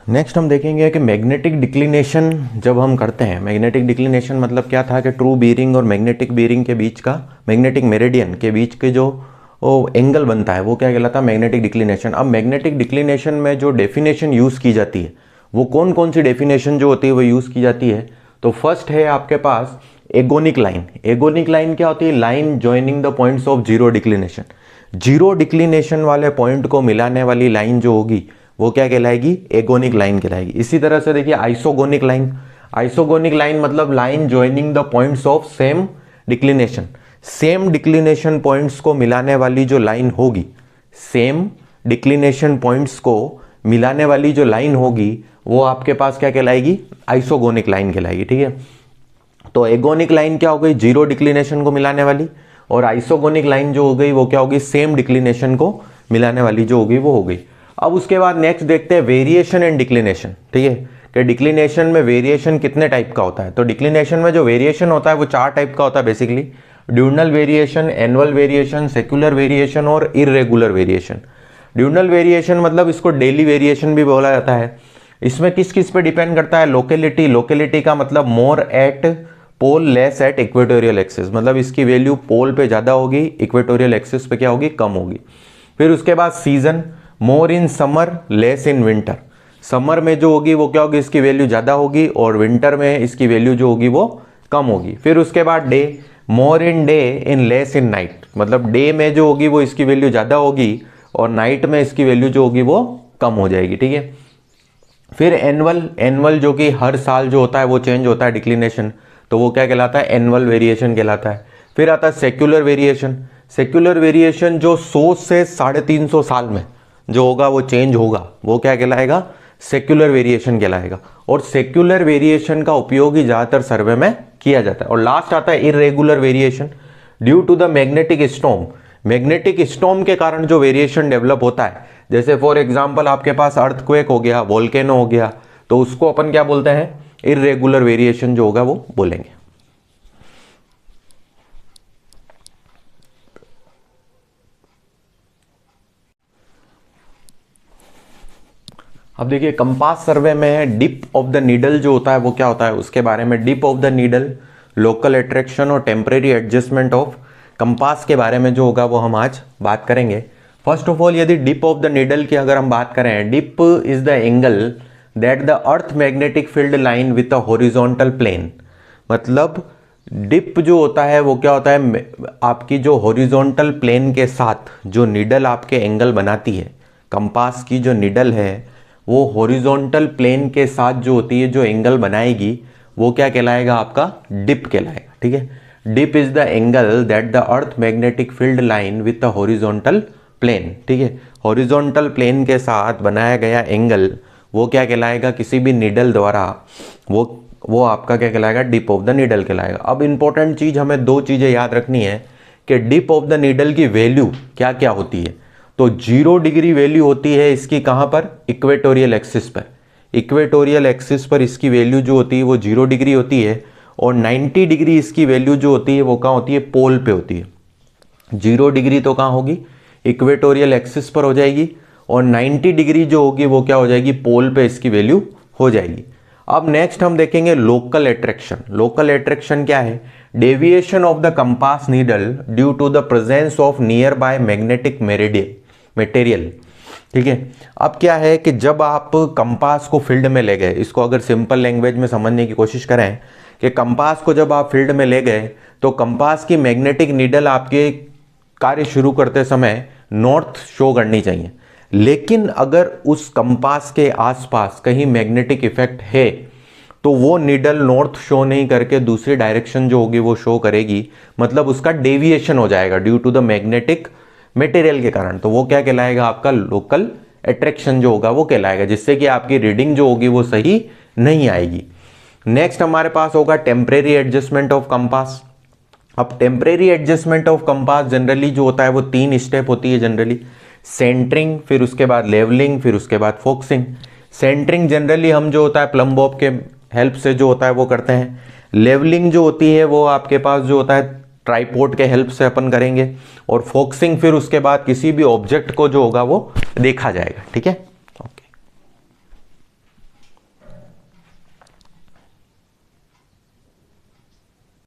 Next हम देखेंगे कि मैग्नेटिक डिक्लिनेशन जब हम करते हैं, मैग्नेटिक डिक्लिनेशन मतलब क्या था कि ट्रू बीयरिंग और मैग्नेटिक बीयरिंग के बीच का, मैग्नेटिक मेरिडियन के बीच के जो एंगल बनता है वो क्या कहलाता है, मैग्नेटिक डिक्लिनेशन। अब मैग्नेटिक डिक्लिनेशन में जो डेफिनेशन यूज़ की जाती है वो कौन कौन सी डेफिनेशन जो होती है वो यूज़ की जाती है। तो फर्स्ट है आपके पास एगोनिक लाइन। एगोनिक लाइन क्या होती है, line joining the points of zero declination. Zero declination वाले पॉइंट को मिलाने वाली लाइन जो होगी वो क्या कहलाएगी, एगोनिक लाइन कहलाएगी। इसी तरह से देखिए आइसोगोनिक लाइन। आइसोगोनिक लाइन मतलब line joining the points of same declination. Same declination points को मिलाने वाली जो लाइन होगी, सेम डिक्लिनेशन पॉइंट्स को मिलाने वाली जो लाइन होगी वो आपके पास क्या कहलाएगी, आइसोगोनिक लाइन कहलाएगी। ठीक है, तो एगोनिक लाइन क्या हो गई, जीरो डिक्लिनेशन को मिलाने वाली, और आइसोगोनिक लाइन जो हो गई वो क्या होगी, सेम डिक्लिनेशन को मिलाने वाली जो होगी वो हो गई। अब उसके बाद नेक्स्ट देखते हैं वेरिएशन एंड डिक्लिनेशन। ठीक है, कि डिक्लिनेशन में वेरिएशन कितने टाइप का होता है। तो डिक्लिनेशन में जो वेरिएशन होता है वो 4 टाइप का होता है basically, diurnal variation, annual variation, secular variation और इररेगुलर वेरिएशन। ड्यूनल वेरिएशन मतलब इसको डेली वेरिएशन भी बोला जाता है। इसमें किस किस पे डिपेंड करता है, लोकेलिटी। लोकेलिटी का मतलब more at pole less at equatorial axis, मतलब इसकी वैल्यू पोल पे ज़्यादा होगी, इक्वेटोरियल एक्सिस पे क्या होगी, कम होगी। फिर उसके बाद season, more in summer less in winter. Summer में जो होगी वो क्या होगी, इसकी वैल्यू ज़्यादा होगी, और विंटर में इसकी वैल्यू जो होगी वो कम होगी। फिर उसके बाद day, more in day in less in night, मतलब डे में जो होगी वो इसकी वैल्यू ज़्यादा होगी और नाइट में इसकी वैल्यू जो होगी वो कम हो जाएगी। ठीक है, फिर एनुअल, एनुअल जो कि हर साल जो होता है वो चेंज होता है डिक्लिनेशन, तो वो क्या कहलाता है, एनुअल वेरिएशन कहलाता है। फिर आता है सेक्युलर वेरिएशन। सेक्युलर वेरिएशन जो 100 से 350 साल में जो होगा वो चेंज होगा, वो क्या कहलाएगा, सेक्युलर वेरिएशन कहलाएगा। और सेक्युलर वेरिएशन का उपयोग ही ज़्यादातर सर्वे में किया जाता है। और लास्ट आता है irregular variation. Due to the magnetic storm, magnetic storm के कारण जो वेरिएशन डेवलप होता है, जैसे फॉर एग्जांपल आपके पास अर्थक्वेक हो गया, वोल्केनो हो गया, तो उसको अपन क्या बोलते हैं, इररेगुलर वेरिएशन जो होगा वो बोलेंगे। अब देखिए कंपास सर्वे में डिप ऑफ द नीडल जो होता है वो क्या होता है, उसके बारे में, dip of the needle, local attraction और टेम्परेरी एडजस्टमेंट ऑफ कंपास के बारे में जो होगा वो हम आज बात करेंगे। फर्स्ट ऑफ ऑल यदि डिप ऑफ द नीडल की अगर हम बात करें, dip is the angle that the earth magnetic field line with a horizontal plane. मतलब डिप जो होता है वो क्या होता है, आपकी जो हॉरिजॉन्टल प्लेन के साथ जो नीडल आपके एंगल बनाती है, कंपास की जो नीडल है वो हॉरिजॉन्टल प्लेन के साथ जो होती है, जो एंगल बनाएगी वो क्या कहलाएगा, आपका डिप कहलाएगा। ठीक है, dip is the angle that the earth magnetic field line with the horizontal plane. ठीक है, हॉरिजॉन्टल प्लेन के साथ बनाया गया एंगल वो क्या कहलाएगा, किसी भी नीडल द्वारा, वो आपका क्या कहलाएगा, डिप ऑफ द नीडल कहलाएगा। अब इंपॉर्टेंट चीज हमें 2 चीजें याद रखनी है कि डिप ऑफ द नीडल की वैल्यू क्या क्या होती है। तो 0 डिग्री वैल्यू होती है इसकी, कहां पर, इक्वेटोरियल एक्सिस पर। इक्वेटोरियल एक्सिस पर इसकी वैल्यू जो होती है वो 0 डिग्री होती है, और 90 डिग्री इसकी वैल्यू जो होती है वो कहाँ होती है, पोल पे होती है। 0 डिग्री तो कहाँ होगी, इक्वेटोरियल एक्सिस पर हो जाएगी, और 90 डिग्री जो होगी वो क्या हो जाएगी, पोल पे इसकी वैल्यू हो जाएगी। अब नेक्स्ट हम देखेंगे लोकल अट्रैक्शन। लोकल अट्रैक्शन क्या है, deviation of the compass needle due to the presence of near by magnetic material. ठीक है, अब क्या है कि जब आप कंपास को फील्ड में ले गए, इसको अगर सिंपल लैंग्वेज में समझने की कोशिश करें कि कंपास को जब आप फील्ड में ले गए तो कंपास की मैग्नेटिक नीडल आपके कार्य शुरू करते समय नॉर्थ शो करनी चाहिए। लेकिन अगर उस कंपास के आसपास कहीं मैग्नेटिक इफेक्ट है तो वो नीडल नॉर्थ शो नहीं करके दूसरी डायरेक्शन जो होगी वो शो करेगी, मतलब उसका डेविएशन हो जाएगा due to the magnetic material के कारण। तो वो क्या कहलाएगा, आपका लोकल अट्रैक्शन जो होगा वो कहलाएगा, जिससे कि आपकी रीडिंग जो होगी वो सही नहीं आएगी। नेक्स्ट हमारे पास होगा टेम्परेरी एडजस्टमेंट ऑफ कंपास। अब temporary adjustment of compass generally जो होता है वो 3 स्टेप होती है जनरली, सेंटरिंग, फिर उसके बाद लेवलिंग, फिर उसके बाद फोकसिंग। सेंटरिंग जनरली हम जो होता है प्लम बॉब के हेल्प से जो होता है वो करते हैं। लेवलिंग जो होती है वो आपके पास जो होता है ट्राइपॉड के हेल्प से अपन करेंगे, और फोकसिंग फिर उसके बाद किसी भी ऑब्जेक्ट को जो होगा वो देखा जाएगा। ठीक है।